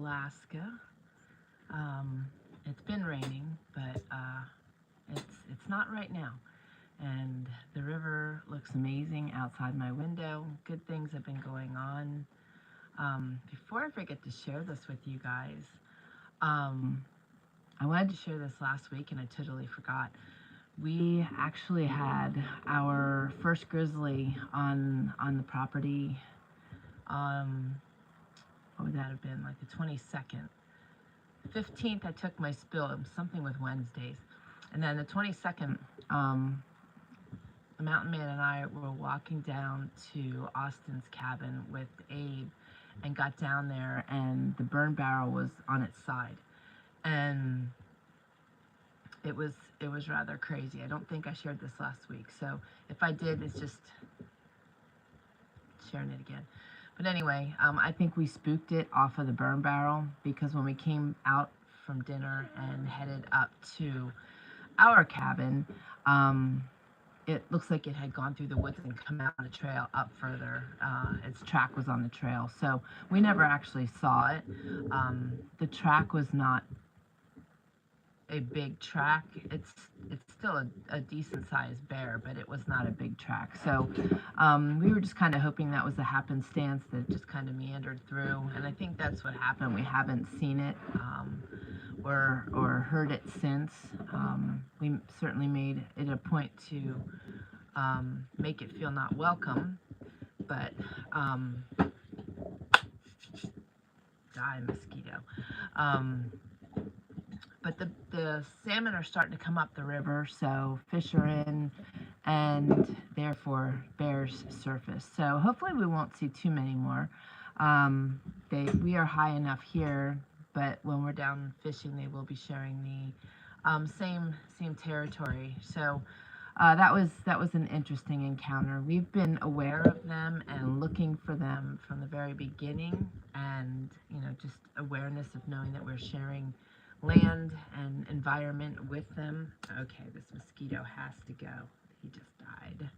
Alaska. It's been raining, but it's not right now. And the river looks amazing outside my window. Good things have been going on. Before I forget to share this with you guys, um, I wanted to share this last week and I totally forgot. We actually had our first grizzly on the property. What would that have been? Like the 22nd. 15th, I took my spill. It was something with Wednesdays. And then the 22nd, the mountain man and I were walking down to Austin's cabin with Abe and got down there, and the burn barrel was on its side. And it was rather crazy. I don't think I shared this last week. So if I did, it's just sharing it again. But anyway, I think we spooked it off of the burn barrel, because when we came out from dinner and headed up to our cabin, it looks like it had gone through the woods and come out on the trail up further. Its track was on the trail, so we never actually saw it. The track was not a big track. It's still a decent sized bear, but it was not a big track. So we were just kind of hoping that was a happenstance that it just kind of meandered through, and I think that's what happened. We haven't seen it or heard it since. We certainly made it a point to make it feel not welcome, but die mosquito. But the salmon are starting to come up the river, so fish are in, and therefore bears surface. So hopefully we won't see too many more. We are high enough here, but when we're down fishing, they will be sharing the same territory. So that was an interesting encounter. We've been aware of them and looking for them from the very beginning, and just awareness of knowing that we're sharing land and environment with them. Okay, this mosquito has to go. He just died.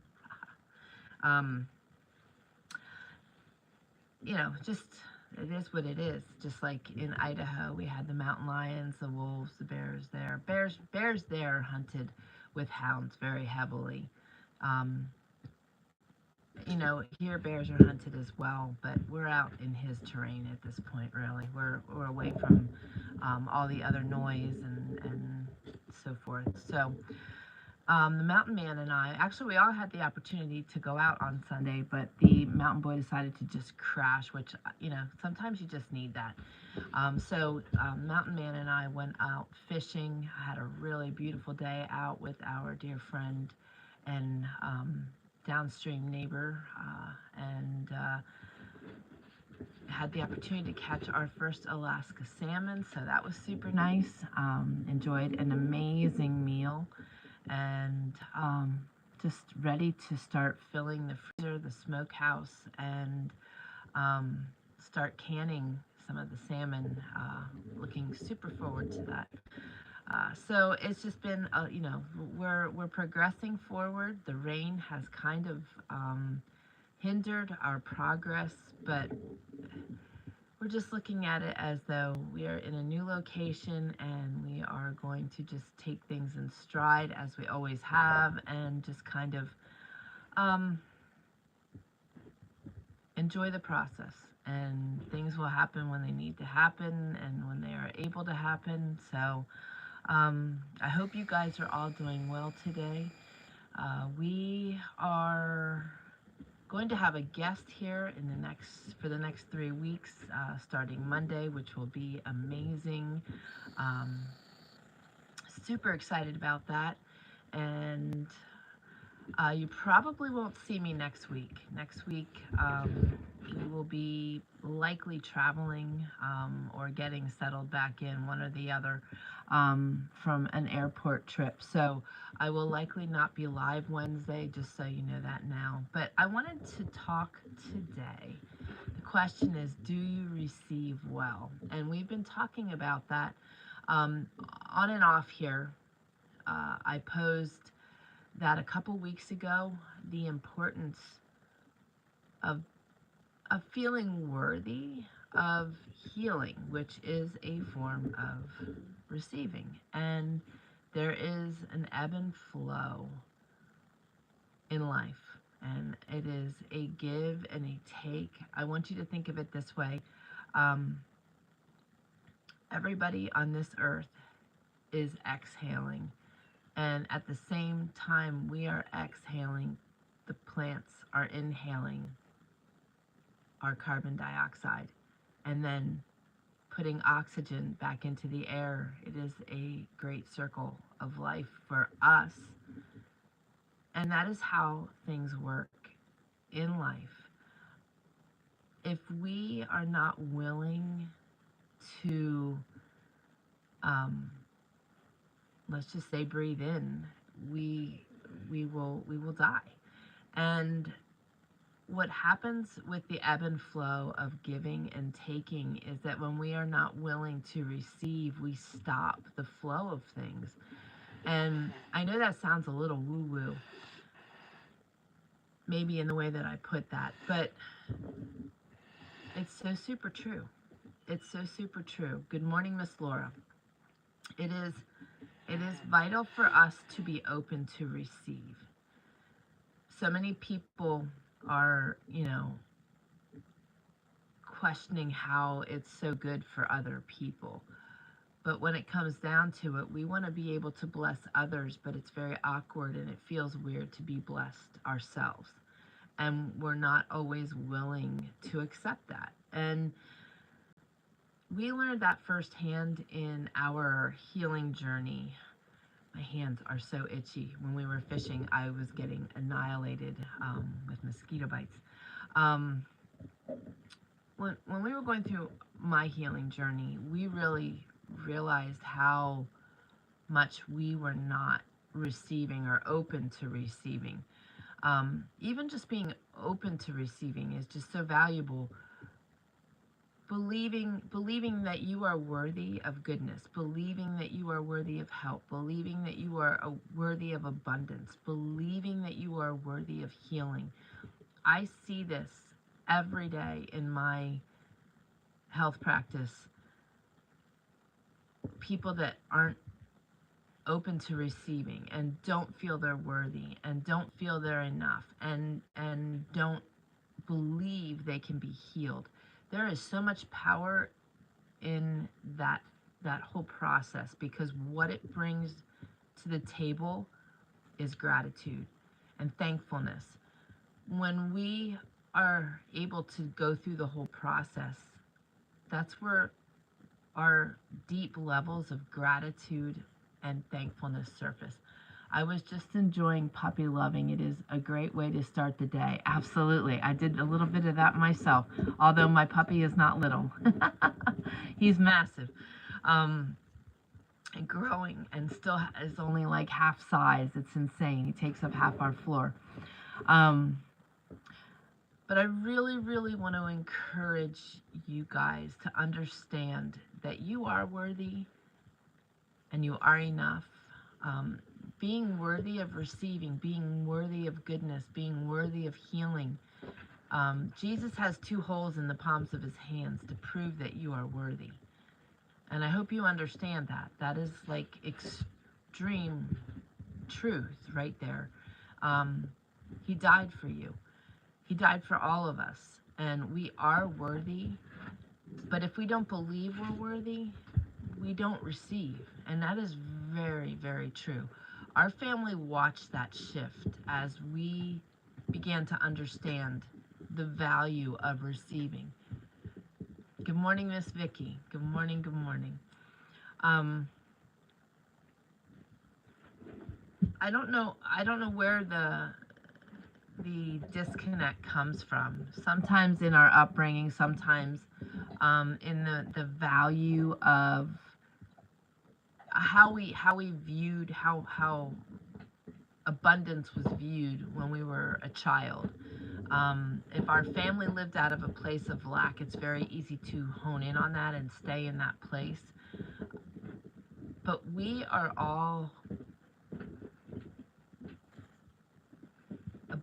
Just it is what it is. Just like in Idaho, we had the mountain lions, the wolves, the bears there. Bears there hunted with hounds very heavily. Here bears are hunted as well, but we're out in his terrain at this point, really. We're away from all the other noise and so forth. So the mountain man and I, actually we all had the opportunity to go out on Sunday, but the mountain boy decided to just crash, which, sometimes you just need that. So mountain man and I went out fishing. I had a really beautiful day out with our dear friend and downstream neighbor, and had the opportunity to catch our first Alaska salmon, so that was super nice. Enjoyed an amazing meal, and just ready to start filling the freezer, the smokehouse, and start canning some of the salmon. Looking super forward to that. So it's just been, we're progressing forward. The rain has kind of hindered our progress, but we're just looking at it as though we are in a new location and we are going to just take things in stride as we always have, and just kind of enjoy the process. And things will happen when they need to happen and when they are able to happen. So I hope you guys are all doing well today. We are going to have a guest here for the next 3 weeks, starting Monday, which will be amazing. Super excited about that. And you probably won't see me next week. Next week, we will be likely traveling or getting settled back in, one or the other, from an airport trip. So I will likely not be live Wednesday, just so you know that now. But I wanted to talk today. The question is, do you receive well? And we've been talking about that on and off here. I posed that a couple weeks ago, the importance of of feeling worthy of healing, which is a form of receiving. And there is an ebb and flow in life, and it is a give and a take. I want you to think of it this way. Um, Everybody on this earth is exhaling, and at the same time we are exhaling, the plants are inhaling our carbon dioxide and then putting oxygen back into the air. It is a great circle of life for us, and that is how things work in life. If we are not willing to, um, let's just say, breathe in, we will die. And what happens with the ebb and flow of giving and taking is that when we are not willing to receive, we stop the flow of things. And I know that sounds a little woo-woo, maybe in the way that I put that, but it's so super true. It's so super true. Good morning, Miss Laura. It is vital for us to be open to receive. So many people are, questioning how it's so good for other people. But when it comes down to it, we want to be able to bless others, but it's very awkward and it feels weird to be blessed ourselves. And we're not always willing to accept that. And we learned that firsthand in our healing journey. My hands are so itchy. When we were fishing, I was getting annihilated with mosquito bites. When we were going through my healing journey, we really realized how much we were not receiving or open to receiving. Even just being open to receiving is just so valuable. Believing that you are worthy of goodness, believing that you are worthy of help, believing that you are worthy of abundance, believing that you are worthy of healing. I see this every day in my health practice. People that aren't open to receiving and don't feel they're worthy and don't feel they're enough and don't believe they can be healed. There is so much power in that whole process, because what it brings to the table is gratitude and thankfulness. When we are able to go through the whole process, that's where our deep levels of gratitude and thankfulness surface. I was just enjoying puppy loving. It is a great way to start the day. Absolutely. I did a little bit of that myself, although my puppy is not little. He's massive. And growing, and still is only like half size. It's insane. He takes up half our floor. But I really, really want to encourage you guys to understand that you are worthy and you are enough. Being worthy of receiving, being worthy of goodness, being worthy of healing. Jesus has 2 holes in the palms of his hands to prove that you are worthy. And I hope you understand that. That is like extreme truth right there. He died for you. He died for all of us. And we are worthy. But if we don't believe we're worthy, we don't receive. And that is very, very true. Our family watched that shift as we began to understand the value of receiving. Good morning, Miss Vicky. Good morning, good morning. I don't know where the disconnect comes from. Sometimes in our upbringing, sometimes in the value of how we viewed how abundance was viewed when we were a child. If our family lived out of a place of lack, it's very easy to hone in on that and stay in that place. But we are all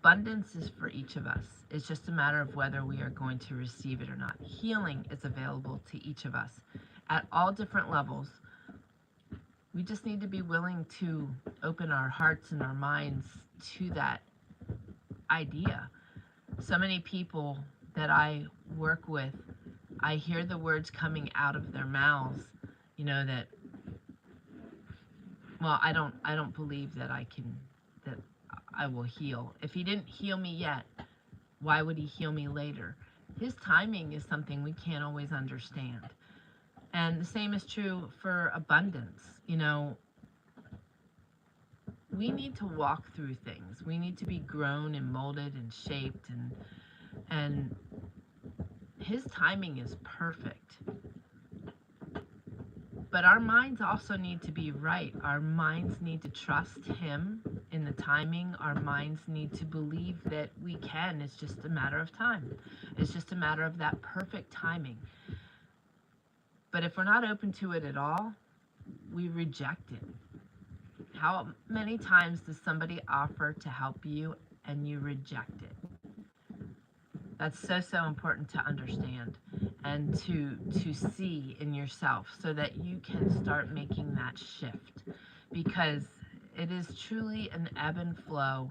Abundance is for each of us. It's just a matter of whether we are going to receive it or not. Healing is available to each of us at all different levels. We just need to be willing to open our hearts and our minds to that idea. So many people that I work with, I hear the words coming out of their mouths, you know, that, well, I don't believe that that I will heal. If he didn't heal me yet, why would he heal me later? His timing is something we can't always understand. And the same is true for abundance. You know, we need to walk through things. We need to be grown and molded and shaped, and his timing is perfect. But our minds also need to be right. Our minds need to trust him in the timing. Our minds need to believe that we can. It's just a matter of time. It's just a matter of that perfect timing. But if we're not open to it at all, we reject it. How many times does somebody offer to help you and you reject it? That's so important to understand and to see in yourself so that you can start making that shift, because it is truly an ebb and flow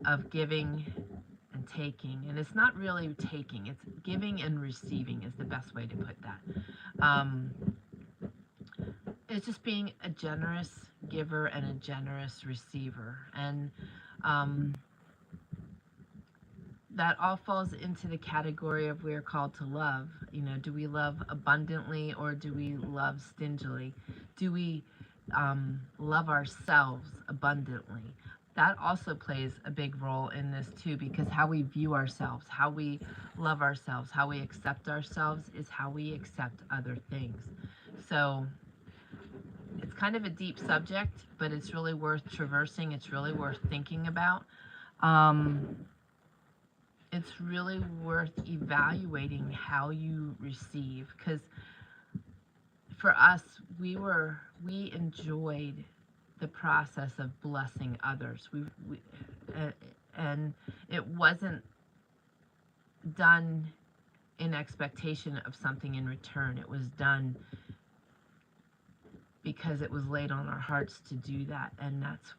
of giving and taking. And it's not really taking, it's giving and receiving is the best way to put that. It's just being a generous giver and a generous receiver. And that all falls into the category of we're called to love. You know, do we love abundantly or do we love stingily? Do we love ourselves abundantly? That also plays a big role in this too, because how we view ourselves, how we love ourselves, how we accept ourselves is how we accept other things. So it's kind of a deep subject, but it's really worth traversing. It's really worth thinking about. It's really worth evaluating how you receive, because for us, we enjoyed the process of blessing others. And it wasn't done in expectation of something in return. It was done because it was laid on our hearts to do that, and that's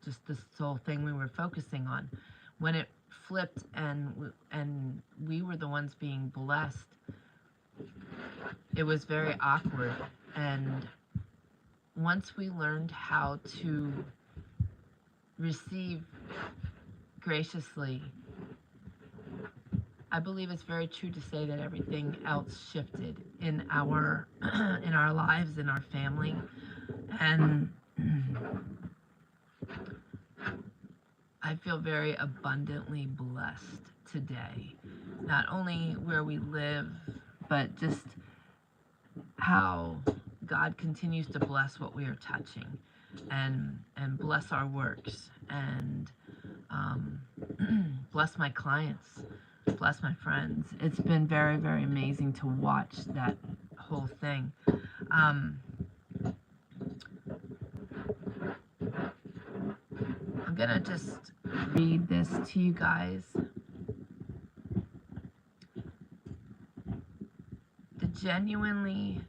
just the sole thing we were focusing on. When it flipped and we were the ones being blessed, it was very awkward. And once we learned how to receive graciously, I believe it's very true to say that everything else shifted in our in our lives, in our family. And I feel very abundantly blessed today, not only where we live, but just how God continues to bless what we are touching, and bless our works, and bless my clients, bless my friends. It's been very, very amazing to watch that whole thing. I'm gonna just read this to you guys. The genuinely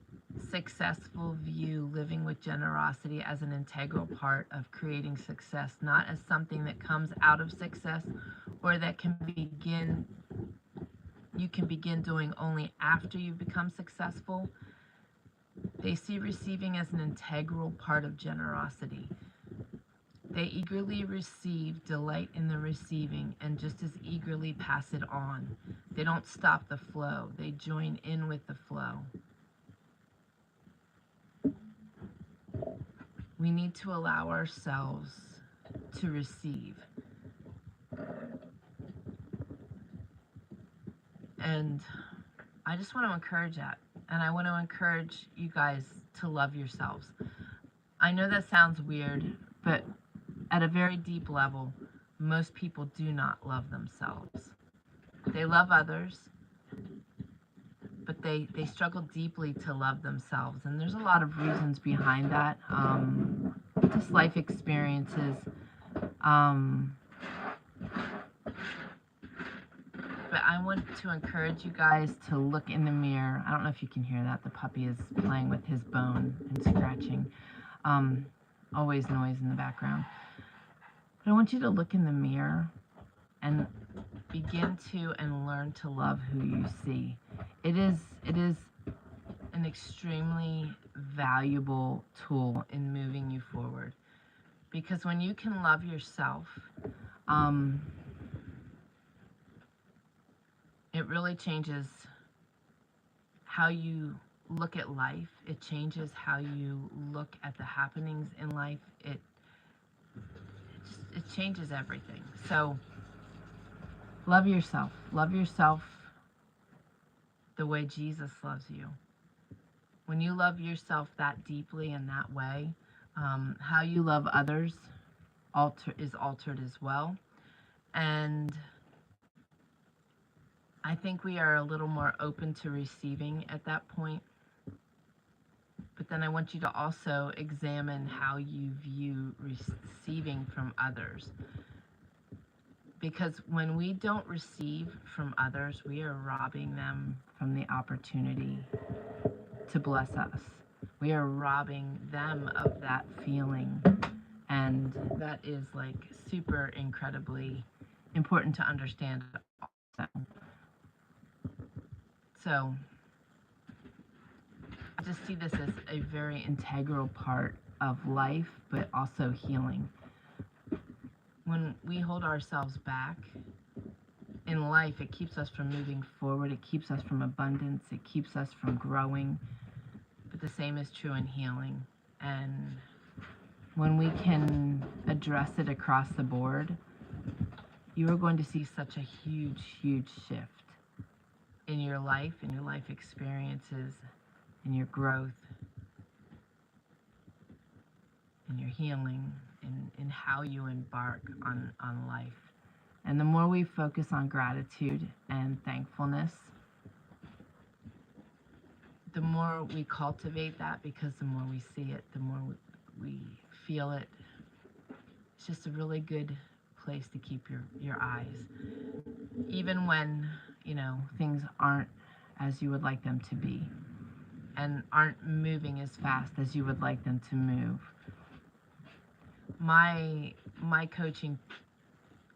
successful view living with generosity as an integral part of creating success, not as something that comes out of success or that you can begin doing only after you've become successful. They see receiving as an integral part of generosity. They eagerly receive, delight in the receiving, and just as eagerly pass it on. They don't stop the flow. They join in with the flow. We need to allow ourselves to receive. And I just want to encourage that. And I want to encourage you guys to love yourselves. I know that sounds weird, but at a very deep level, most people do not love themselves. They love others, but they struggle deeply to love themselves. And there's a lot of reasons behind that. Just life experiences. but I want to encourage you guys to look in the mirror. I don't know if you can hear that. The puppy is playing with his bone and scratching. Always noise in the background. But I want you to look in the mirror and begin to and learn to love who you see. It is an extremely valuable tool in moving you forward. Because when you can love yourself, it really changes how you look at life. It changes how you look at the happenings in life. It changes everything. So love yourself. Love yourself the way Jesus loves you. When you love yourself that deeply in that way, how you love others is altered as well. And I think we are a little more open to receiving at that point. But then I want you to also examine how you view receiving from others. Because when we don't receive from others, we are robbing them from the opportunity to bless us. We are robbing them of that feeling. And that is like super incredibly important to understand also. So I just see this as a very integral part of life, but also healing. When we hold ourselves back in life, it keeps us from moving forward. It keeps us from abundance. It keeps us from growing. But the same is true in healing. And when we can address it across the board, you are going to see such a huge, huge shift in your life experiences, in your growth, in your healing, in how you embark on life. And the more we focus on gratitude and thankfulness, the more we cultivate that, because the more we see it, the more we feel it. It's just a really good place to keep your eyes. Even when, things aren't as you would like them to be and aren't moving as fast as you would like them to move. My coaching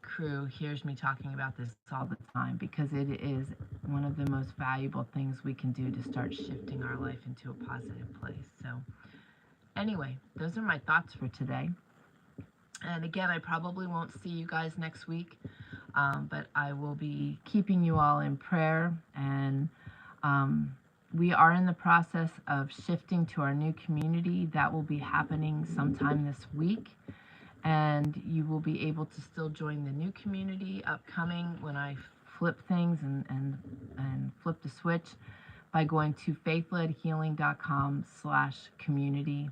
crew hears me talking about this all the time, because it is one of the most valuable things we can do to start shifting our life into a positive place. So anyway, those are my thoughts for today. And again, I probably won't see you guys next week, but I will be keeping you all in prayer. And we are in the process of shifting to our new community. That will be happening sometime this week. And you will be able to still join the new community upcoming when I flip things and flip the switch by going to faithledhealing.com/community.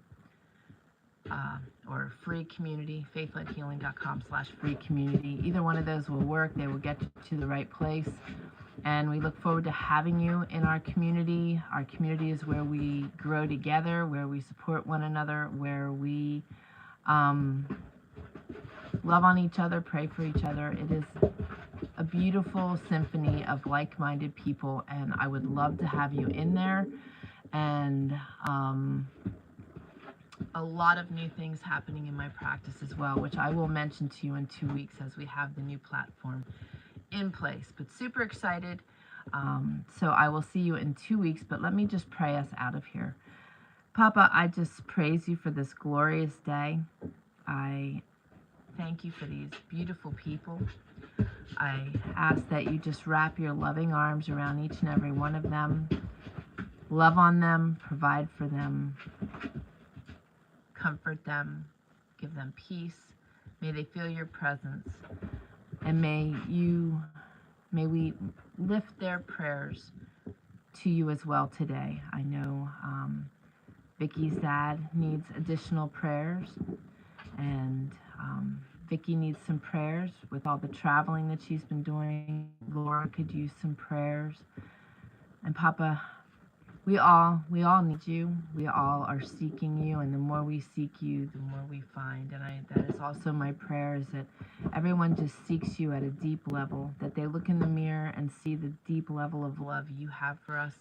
Or free community, faithledhealing.com/free community. Either one of those will work. They will get you to the right place. And we look forward to having you in our community. Our community is where we grow together, where we support one another, where we love on each other, pray for each other. It is a beautiful symphony of like-minded people, and I would love to have you in there. And a lot of new things happening in my practice as well, which I will mention to you in 2 weeks as we have the new platform in place. But super excited. So I will see you in 2 weeks, but let me just pray us out of here. Papa, I just praise you for this glorious day. I thank you for these beautiful people. I ask that you just wrap your loving arms around each and every one of them. Love on them, provide for them, comfort them, give them peace. May they feel your presence. And may we lift their prayers to you as well today. I know Vicky's dad needs additional prayers, and Vicky needs some prayers with all the traveling that she's been doing. Laura could use some prayers. And Papa, We all need you. We all are seeking you, and the more we seek you, the more we find. And that is also my prayer, is that everyone just seeks you at a deep level, that they look in the mirror and see the deep level of love you have for us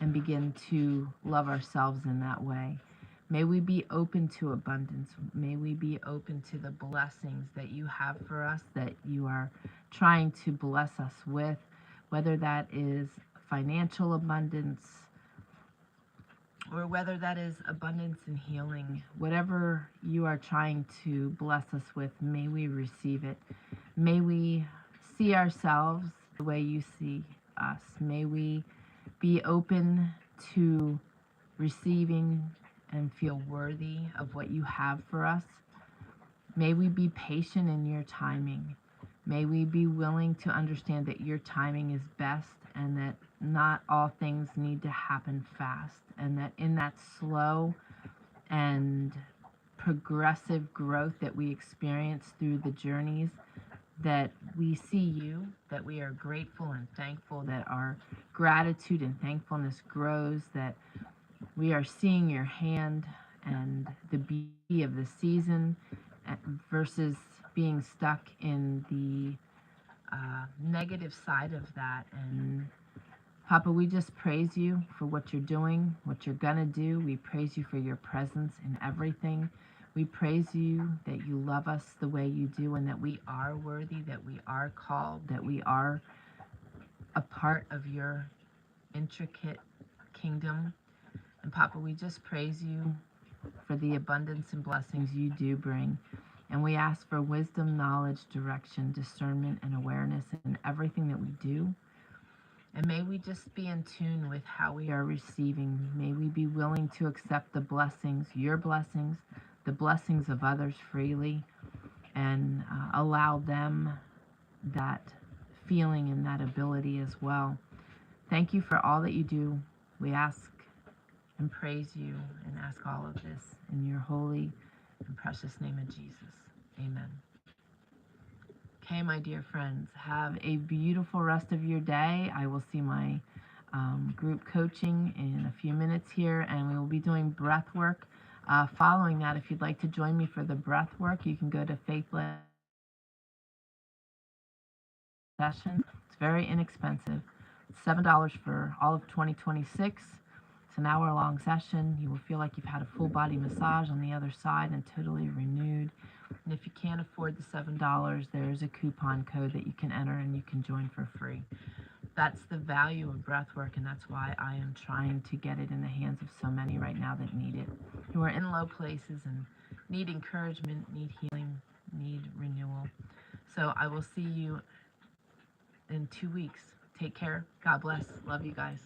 and begin to love ourselves in that way. May we be open to abundance. May we be open to the blessings that you have for us, that you are trying to bless us with, whether that is financial abundance, or whether that is abundance and healing. Whatever you are trying to bless us with, may we receive it. May we see ourselves the way you see us. May we be open to receiving and feel worthy of what you have for us. May we be patient in your timing. May we be willing to understand that your timing is best, and that not all things need to happen fast, and that in that slow and progressive growth that we experience through the journeys, that we see you, that we are grateful and thankful, that our gratitude and thankfulness grows, that we are seeing your hand and the beauty of the season versus being stuck in the negative side of that. And Papa, we just praise you for what you're doing, what you're going to do. We praise you for your presence in everything. We praise you that you love us the way you do, and that we are worthy, that we are called, that we are a part of your intricate kingdom. And Papa, we just praise you for the abundance and blessings you do bring. And we ask for wisdom, knowledge, direction, discernment, and awareness in everything that we do. And may we just be in tune with how we are receiving. May we be willing to accept the blessings, your blessings, the blessings of others freely, and allow them that feeling and that ability as well. Thank you for all that you do. We ask and praise you and ask all of this in your holy and precious name of Jesus. Amen. Okay, my dear friends, have a beautiful rest of your day. I will see my group coaching in a few minutes here, and we will be doing breath work. Following that, if you'd like to join me for the breath work, you can go to Faithless Sessions. It's very inexpensive. It's $7 for all of 2026. It's an hour-long session. You will feel like you've had a full body massage on the other side and totally renewed. And if you can't afford the $7, there's a coupon code that you can enter and you can join for free. That's the value of breathwork, and that's why I am trying to get it in the hands of so many right now that need it, who are in low places and need encouragement, need healing, need renewal. So I will see you in 2 weeks. Take care. God bless. Love you guys.